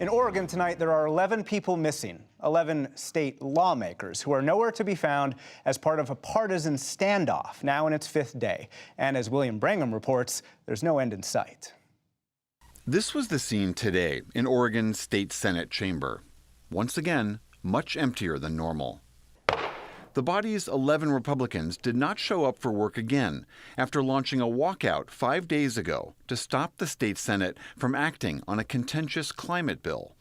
In Oregon tonight, there are 11 people missing, 11 state lawmakers who are nowhere to be found as part of a partisan standoff, now in its fifth day. And as William Brangham reports, there's no end in sight. This was the scene today in Oregon's State Senate chamber. Once again, much emptier than normal. The body's 11 Republicans did not show up for work again after launching a walkout 5 days ago to stop the state Senate from acting on a contentious climate bill.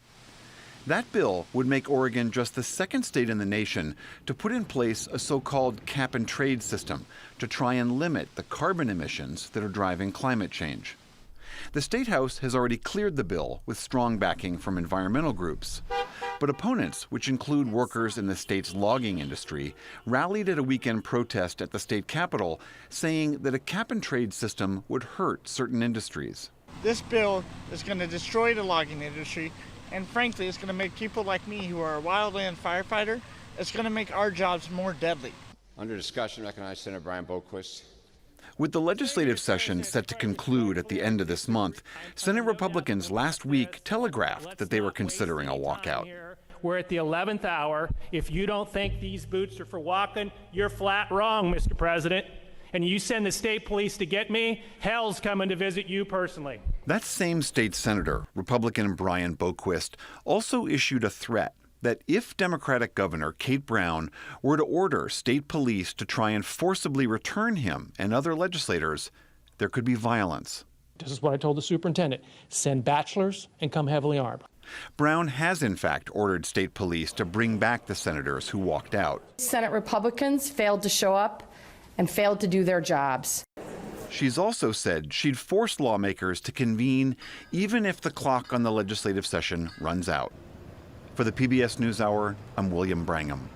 That bill would make Oregon just the second state in the nation to put in place a so-called cap-and-trade system to try and limit the carbon emissions that are driving climate change. The State House has already cleared the bill with strong backing from environmental groups. But opponents, which include workers in the state's logging industry, rallied at a weekend protest at the state capitol, saying that a cap-and-trade system would hurt certain industries. This bill is going to destroy the logging industry, and frankly, it's going to make people like me, who are a wildland firefighter, it's going to make our jobs more deadly. Under discussion, recognize Senator Brian Boquist. With the legislative session set to conclude at the end of this month, Senate Republicans last week telegraphed that they were considering a walkout. We're at the 11th hour. If you don't think these boots are for walking, you're flat wrong, Mr. President. And you send the state police to get me, hell's coming to visit you personally. That same state senator, Republican Brian Boquist, also issued a threat that if Democratic Governor Kate Brown were to order state police to try and forcibly return him and other legislators, there could be violence. This is what I told the superintendent. Send bachelors and come heavily armed. Brown has, in fact, ordered state police to bring back the senators who walked out. Senate Republicans failed to show up and failed to do their jobs. She's also said she'd force lawmakers to convene even if the clock on the legislative session runs out. For the PBS NewsHour, I'm William Brangham.